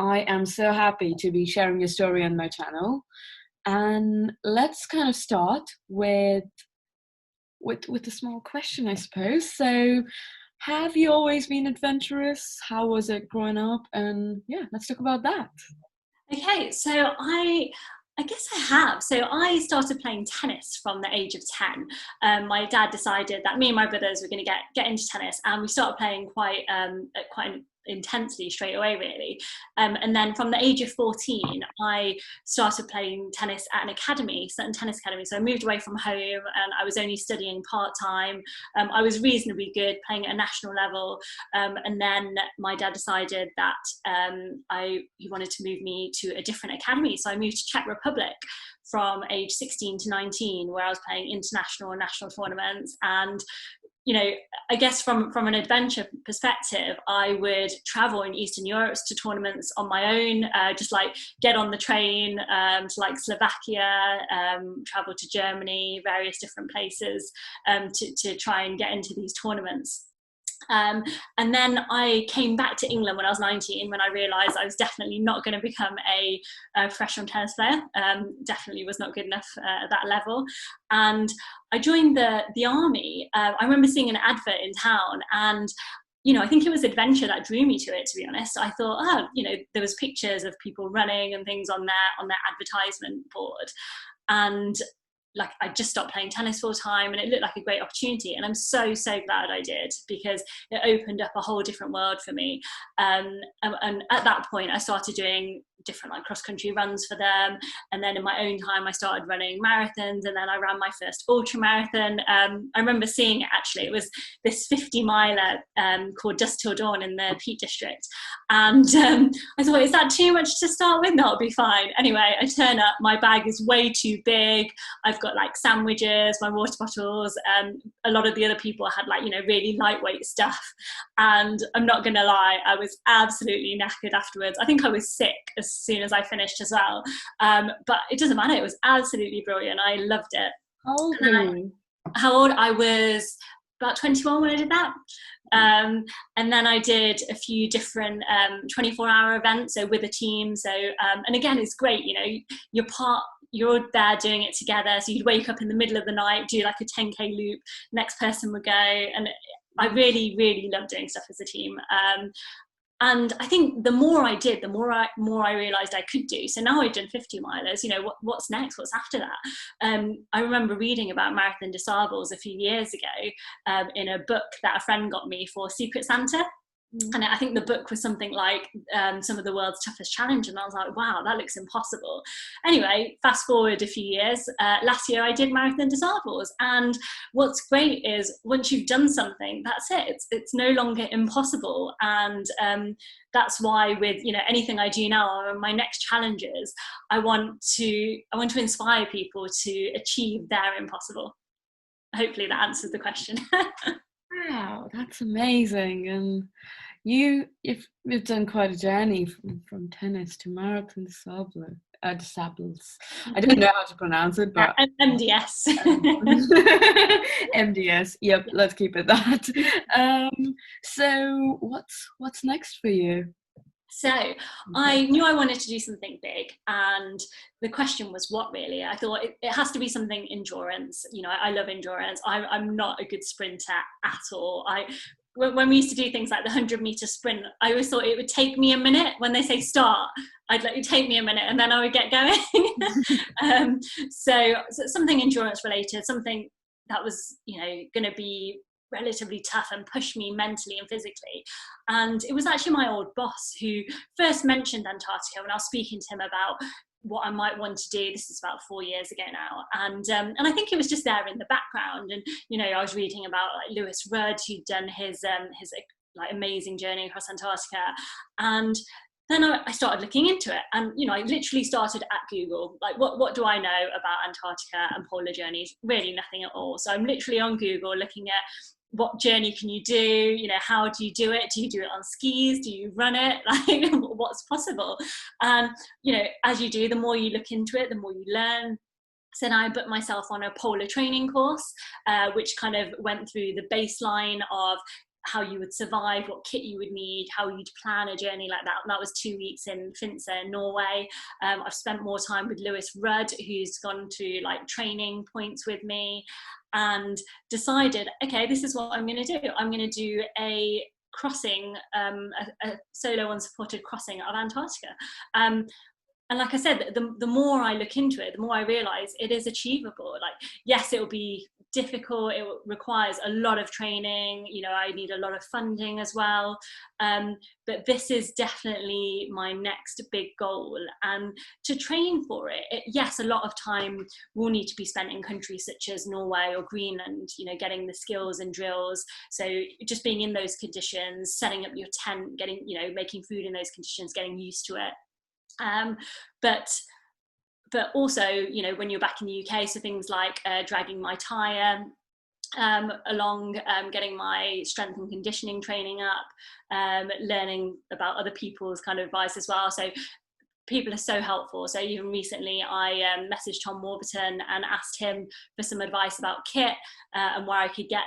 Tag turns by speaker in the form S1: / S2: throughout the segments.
S1: I am so happy to be sharing your story on my channel. And let's kind of start with a small question, I suppose. So, have you always been adventurous? How was it growing up? And yeah, let's talk about that.
S2: Okay, so I guess I have. So I started playing tennis from the age of 10. My dad decided that me and my brothers were going to get into tennis, and we started playing quite intensely straight away, really. And then from the age of 14, I started playing tennis at an academy, certain tennis academy. So I moved away from home, and I was only studying part time. I was reasonably good, playing at a national level. And then my dad decided that he wanted to move me to a different academy. So I moved to Czech Republic from age 16 to 19, where I was playing international and national tournaments. And I guess from an adventure perspective, I would travel in Eastern Europe to tournaments on my own, just like get on the train to like Slovakia, travel to Germany, various different places to try and get into these tournaments. And then I came back to England when I was 19, when I realised I was definitely not going to become a professional tennis player. Definitely was not good enough at that level. And I joined the army. I remember seeing an advert in town, and I think it was adventure that drew me to it, to be honest. I thought, there was pictures of people running and things on their advertisement board. And like I just stopped playing tennis full time, and it looked like a great opportunity, and I'm so glad I did, because it opened up a whole different world for me. And at that point I started doing different like cross country runs for them, and then in my own time I started running marathons, and then I ran my first ultra marathon. I remember seeing it, actually it was this 50 miler called Dust Till Dawn in the Peak District, and I thought, is that too much to start with? No, it'll be fine. Anyway, I turn up, my bag is way too big, I've got like sandwiches, my water bottles, a lot of the other people had like really lightweight stuff, and I'm not gonna lie, I was absolutely knackered afterwards. I think I was sick as soon as I finished as well, but it doesn't matter, it was absolutely brilliant. I loved it.
S1: How old were you?
S2: How old? I was about 21 when I did that. And then I did a few different 24-hour events, so with a team. So and again, it's great, you're there doing it together. So you'd wake up in the middle of the night, do like a 10k loop, next person would go, and I really love doing stuff as a team. And I think the more I did, the more I realised I could do. So now I've done 50 milers, what's next? What's after that? I remember reading about Marathon Des Sables a few years ago in a book that a friend got me for Secret Santa. And I think the book was something like some of the world's toughest challenge, and I was like, wow, that looks impossible. Anyway, fast forward a few years, last year I did Marathon Des Sables, and what's great is once you've done something, that's it, it's no longer impossible. And that's why with anything I do now, or my next challenges, I want to inspire people to achieve their impossible. Hopefully that answers the question.
S1: Wow, that's amazing. And you've done quite a journey from tennis to Marathon Des Sables. Des Sables. I don't know how to pronounce it, but
S2: MDS.
S1: MDS. Yep, let's keep it that. So what's next for you?
S2: So I knew I wanted to do something big, and the question was what, really. I thought it has to be something endurance. I love endurance. I'm not a good sprinter at all. When we used to do things like the 100-meter sprint, I always thought it would take me a minute. When they say start, I'd let it take me a minute, and then I would get going. So something endurance related, something that was going to be relatively tough and push me mentally and physically. And it was actually my old boss who first mentioned Antarctica when I was speaking to him about what I might want to do. This is about 4 years ago now, and I think it was just there in the background. And I was reading about like Lewis Rudd, who'd done his like amazing journey across Antarctica, and then I started looking into it, and I literally started at Google, like what do I know about Antarctica and polar journeys? Really nothing at all. So I'm literally on Google looking at what journey can you do, how do you do it? Do you do it on skis? Do you run it? Like what's possible? And as you do, the more you look into it, the more you learn. So then I booked myself on a polar training course, which kind of went through the baseline of how you would survive, what kit you would need, how you'd plan a journey like that. And that was 2 weeks in Finse, Norway. I've spent more time with Lewis Rudd, who's gone to like training points with me, and decided, okay, this is what I'm going to do. I'm going to do a crossing, a solo unsupported crossing of Antarctica. And like I said, the more I look into it, the more I realize it is achievable. Like, yes, it will be difficult. It requires a lot of training. You know, I need a lot of funding as well. But this is definitely my next big goal. And to train for it, yes, a lot of time will need to be spent in countries such as Norway or Greenland, you know, getting the skills and drills. So just being in those conditions, setting up your tent, getting, you know, making food in those conditions, getting used to it. But also, you know, when you're back in the UK, so things like dragging my tyre along, getting my strength and conditioning training up, learning about other people's kind of advice as well. So people are so helpful. So even recently I messaged Tom Warburton and asked him for some advice about kit and where I could get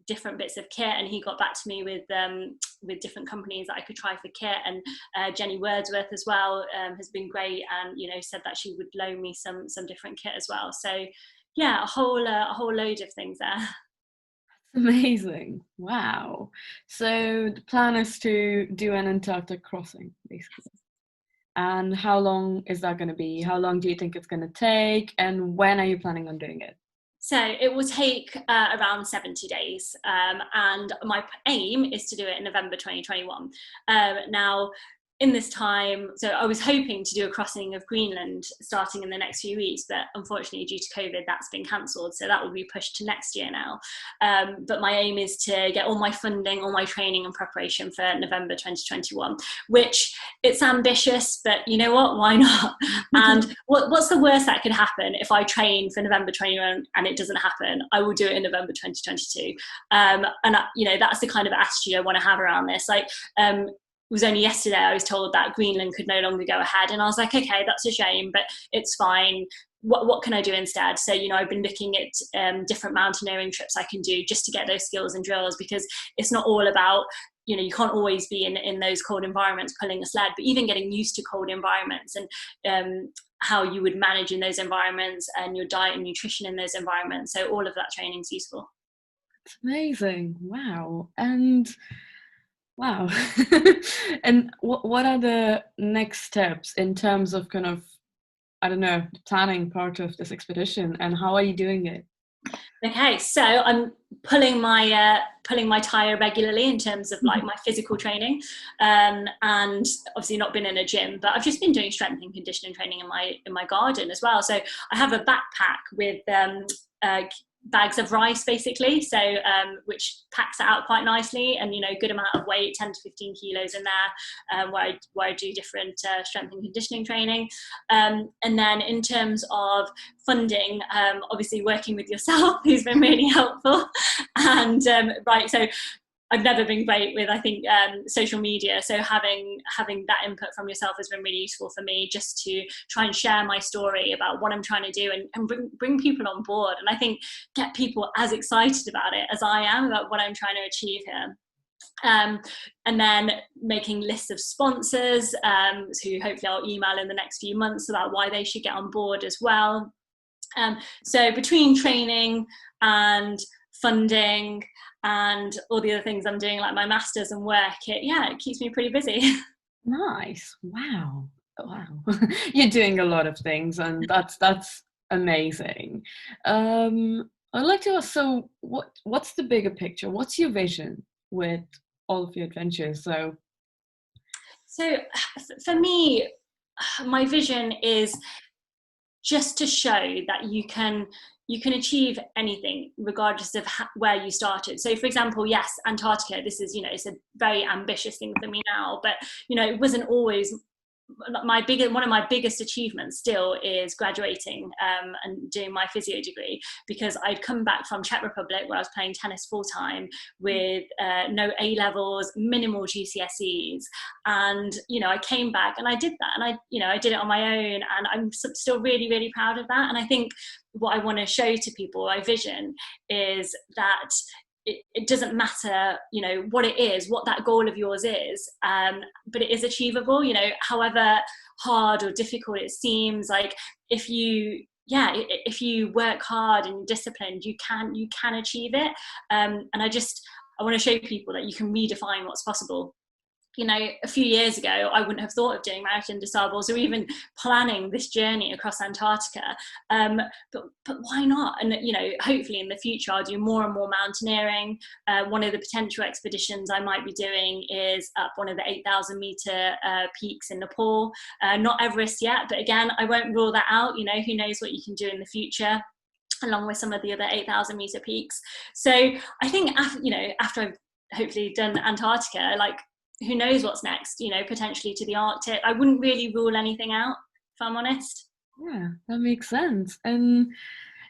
S2: different bits of kit, and he got back to me with different companies that I could try for kit. And Jenny Wordsworth as well has been great, and you know, said that she would loan me some different kit as well. So yeah, a whole load of things there.
S1: That's amazing. Wow. So the plan is to do an Antarctic crossing, basically. And how long is that going to be? How long do you think it's going to take? And when are you planning on doing it?
S2: So it will take around 70 days. And my aim is to do it in November 2021. Now, in this time, so I was hoping to do a crossing of Greenland starting in the next few weeks, but unfortunately due to COVID, that's been cancelled. So that will be pushed to next year now. But my aim is to get all my funding, all my training and preparation for November 2021, which it's ambitious, but you know what, why not? And what's the worst that could happen if I train for November 21 and it doesn't happen? I will do it in November 2022. And you know, that's the kind of attitude I want to have around this. Like, it was only yesterday I was told that Greenland could no longer go ahead, and I was like, okay, that's a shame, but it's fine. What can I do instead? So, you know, I've been looking at different mountaineering trips I can do just to get those skills and drills, because it's not all about, you know, you can't always be in those cold environments pulling a sled, but even getting used to cold environments and how you would manage in those environments and your diet and nutrition in those environments. So all of that training is useful.
S1: It's amazing. Wow. And wow. And what are the next steps in terms of kind of, I don't know, the planning part of this expedition, and how are you doing it?
S2: Okay, so I'm pulling my tyre regularly in terms of like my physical training, and obviously not been in a gym, but I've just been doing strength and conditioning training in my garden as well. So I have a backpack with bags of rice basically, so which packs it out quite nicely, and you know, good amount of weight, 10 to 15 kilos in there, where I do different strength and conditioning training. And then in terms of funding, obviously working with yourself who's been really helpful, and right, so I've never been great with, I think, social media. So having that input from yourself has been really useful for me, just to try and share my story about what I'm trying to do, and bring people on board. And I think get people as excited about it as I am about what I'm trying to achieve here. And then making lists of sponsors who hopefully I'll email in the next few months about why they should get on board as well. So between training and funding and all the other things I'm doing, like my masters and work, it keeps me pretty busy.
S1: Nice. Wow. You're doing a lot of things, and that's amazing. I'd like to ask, so what's the bigger picture? What's your vision with all of your adventures? So
S2: for me, my vision is just to show that you can achieve anything regardless of where you started. So for example, yes, Antarctica, this is, you know, it's a very ambitious thing for me now, but you know, it wasn't always one of my biggest achievements still is graduating and doing my physio degree, because I'd come back from Czech Republic where I was playing tennis full time with no A levels, minimal GCSEs, and you know, I came back and I did that, and I did it on my own, and I'm still really, really proud of that. And I think what I want to show to people, my vision is that it doesn't matter, you know, what it is, what that goal of yours is, but it is achievable, you know, however hard or difficult it seems. Like if you, yeah, if you work hard and disciplined, you can achieve it. And I want to show people that you can redefine what's possible. You know, a few years ago, I wouldn't have thought of doing Marathon Des Sables or even planning this journey across Antarctica. But why not? And, you know, hopefully in the future, I'll do more and more mountaineering. One of the potential expeditions I might be doing is up one of the 8,000 meter peaks in Nepal. Not Everest yet, but again, I won't rule that out. You know, who knows what you can do in the future, along with some of the other 8,000 meter peaks. So I think after I've hopefully done Antarctica, like, who knows what's next, you know, potentially to the Arctic. I wouldn't really rule anything out, if I'm honest.
S1: Yeah, that makes sense. And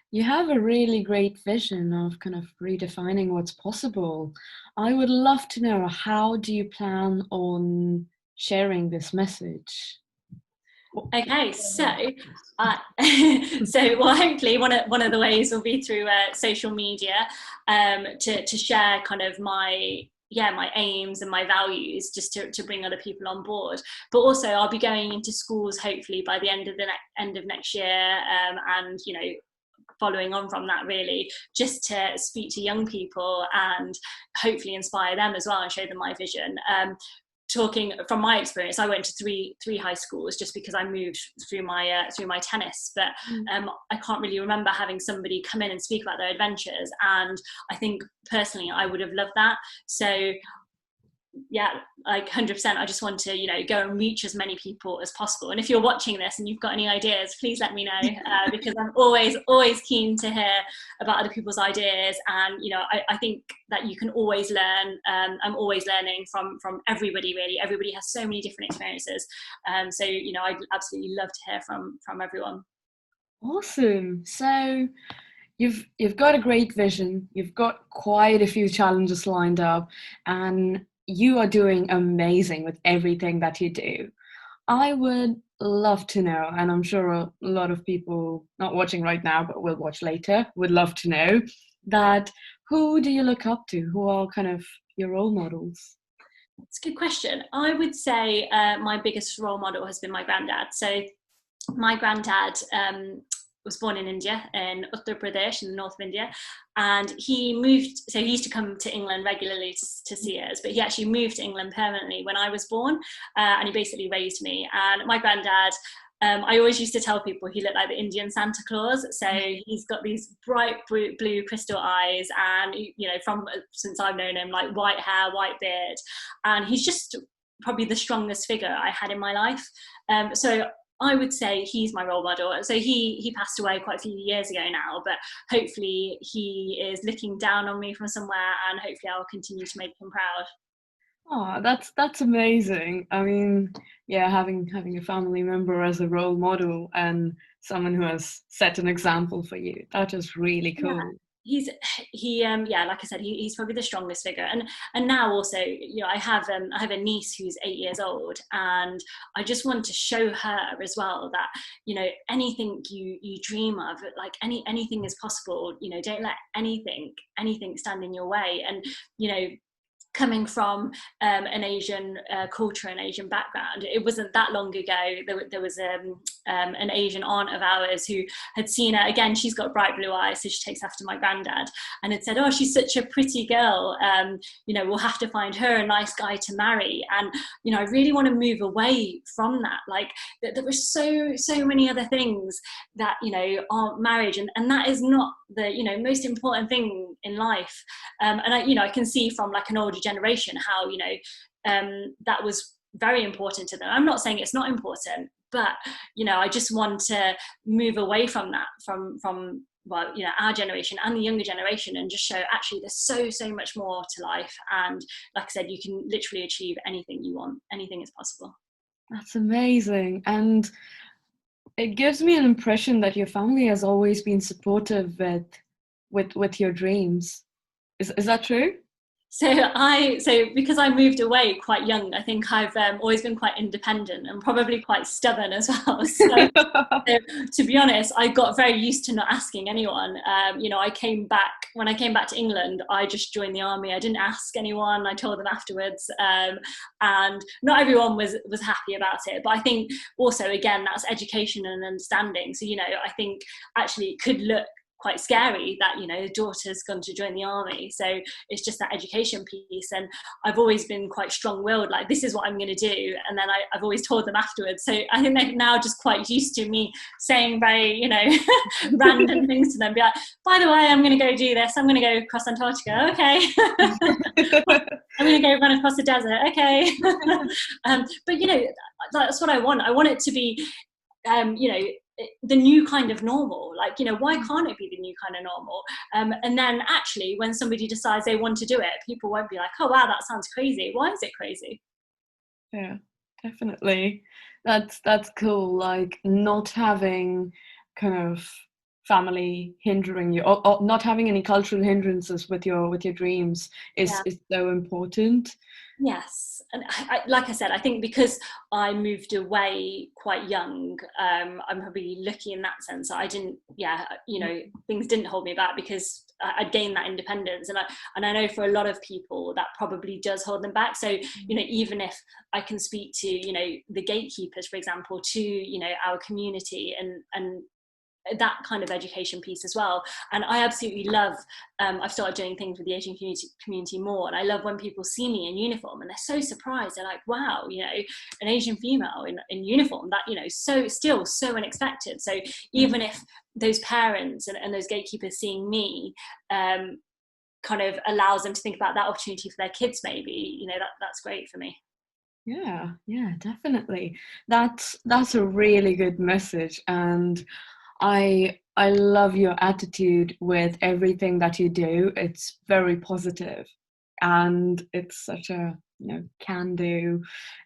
S1: you have a really great vision of kind of redefining what's possible. I would love to know, how do you plan on sharing this message?
S2: Okay, so well, hopefully one of the ways will be through social media, to share kind of my aims and my values, just to bring other people on board. But also I'll be going into schools hopefully by the end of next year, and, you know, following on from that, really just to speak to young people and hopefully inspire them as well and show them my vision. Talking from my experience, I went to three high schools just because I moved through my tennis, but I can't really remember having somebody come in and speak about their adventures, and I think personally I would have loved that. So yeah, like 100%, I just want to, you know, go and reach as many people as possible. And if you're watching this and you've got any ideas, please let me know, because I'm always keen to hear about other people's ideas. And, you know, I think that you can always learn. I'm always learning from everybody, really. Everybody has so many different experiences. So, you know, I'd absolutely love to hear from everyone.
S1: Awesome. So you've got a great vision. You've got quite a few challenges lined up, and you are doing amazing with everything that you do. I would love to know, and I'm sure a lot of people not watching right now, but will watch later, would love to know that, who do you look up to? Who are kind of your role models?
S2: It's a good question. I would say my biggest role model has been my granddad. So my granddad was born in India, in Uttar Pradesh, in the north of India, and he moved. So he used to come to England regularly to see us, but he actually moved to England permanently when I was born, and he basically raised me. And my granddad, I always used to tell people he looked like the Indian Santa Claus. So he's got these bright blue crystal eyes, and, you know, since I've known him, like white hair, white beard, and he's just probably the strongest figure I had in my life. So I would say he's my role model. So he passed away quite a few years ago now, but hopefully he is looking down on me from somewhere, and hopefully I'll continue to make him proud.
S1: Oh, that's amazing. I mean, yeah, having a family member as a role model and someone who has set an example for you, that is really
S2: Yeah.
S1: cool.
S2: Yeah, like I said, he's probably the strongest figure. And now also, you know, I have a niece who's 8 years old, and I just want to show her as well that, you know, anything you dream of, like anything is possible. You know, don't let anything stand in your way. And, you know, coming from an Asian culture and Asian background, it wasn't that long ago. There was an Asian aunt of ours who had seen her. Again, she's got bright blue eyes, so she takes after my granddad, and had said, "Oh, she's such a pretty girl. You know, we'll have to find her a nice guy to marry." And, you know, I really want to move away from that. Like, there were so many other things that, you know, aren't marriage, and that is not the, you know, most important thing in life. And I can see from like an older generation how, you know, that was very important to them. I'm not saying it's not important, but, you know, I just want to move away from that, from well, you know, our generation and the younger generation, and just show actually there's so much more to life. And like I said, you can literally achieve anything you want. Anything is possible.
S1: That's amazing. And it gives me an impression that your family has always been supportive with your dreams. Is that true?
S2: So because I moved away quite young, I think I've always been quite independent and probably quite stubborn as well. So to be honest, I got very used to not asking anyone. I came back when I came back to England. I just joined the army. I didn't ask anyone. I told them afterwards, and not everyone was happy about it. But I think also again that's education and understanding. So I think actually it could look quite scary that the daughter's gone to join the army, so it's just that education piece. And I've always been quite strong-willed, like this is what I'm going to do, and then I've always told them afterwards. So I think they're now just quite used to me saying very random things to them, be like, by the way, I'm going to go do this, I'm going to go across Antarctica, okay. I'm going to go run across the desert, okay. But that's what I want it to be the new kind of normal. Like, why can't it be the new kind of normal? And then actually when somebody decides they want to do it, people won't be like, oh wow, that sounds crazy. Why is it crazy?
S1: Yeah, definitely. That's cool. Like not having kind of family hindering you, or not having any cultural hindrances with your dreams
S2: Yeah.
S1: is so important.
S2: Yes, and like I said, I think because I moved away quite young, I'm probably lucky in that sense. I didn't, things didn't hold me back because I gained that independence, and I know for a lot of people that probably does hold them back. So even if I can speak to the gatekeepers, for example, to our community and that kind of education piece as well. And I absolutely love, I've started doing things with the Asian community more, and I love when people see me in uniform and they're so surprised. They're like, wow, an Asian female in uniform, that so still so unexpected. So even if those parents and those gatekeepers seeing me kind of allows them to think about that opportunity for their kids, maybe that's great for me.
S1: Yeah, definitely. That's a really good message, and I love your attitude with everything that you do. It's very positive, and it's such a can-do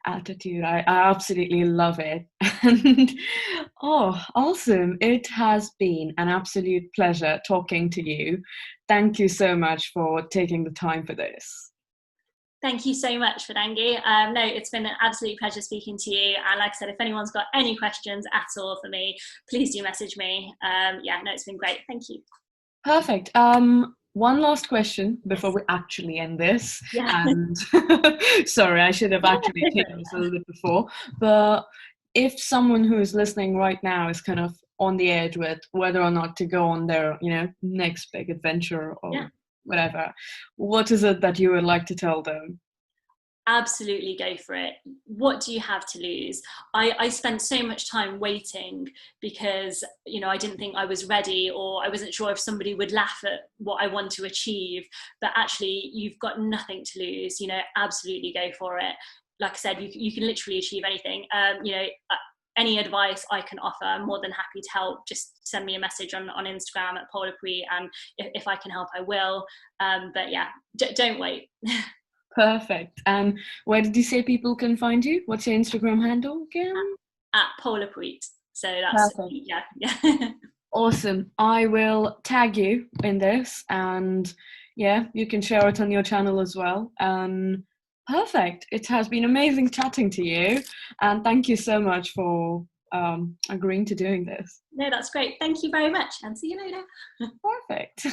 S1: attitude. I absolutely love it. And oh, awesome! It has been an absolute pleasure talking to you. Thank you so much for taking the time for this.
S2: Thank you so much, Fidangi. No, it's been an absolute pleasure speaking to you. And like I said, if anyone's got any questions at all for me, please do message me. It's been great. Thank you.
S1: Perfect. One last question before we actually end this.
S2: Yeah.
S1: And sorry, I should have actually taken this a little bit before. But if someone who is listening right now is kind of on the edge with whether or not to go on their, next big adventure or whatever, what is it that you would like to tell them?
S2: Absolutely go for it. What do you have to lose? I spent so much time waiting because I didn't think I was ready, or I wasn't sure if somebody would laugh at what I want to achieve. But actually you've got nothing to lose. Absolutely go for it. Like I said, you can literally achieve anything. Any advice I can offer, I'm more than happy to help. Just send me a message on Instagram at Preet, and if I can help, I will. But yeah, don't wait.
S1: Perfect. And where did you say people can find you? What's your Instagram handle again?
S2: At Preet. So that's
S1: Perfect.
S2: yeah.
S1: Awesome. I will tag you in this, and you can share it on your channel as well. Perfect. It has been amazing chatting to you, and thank you so much for agreeing to doing this.
S2: No, that's great. Thank you very much, and see you later.
S1: Perfect.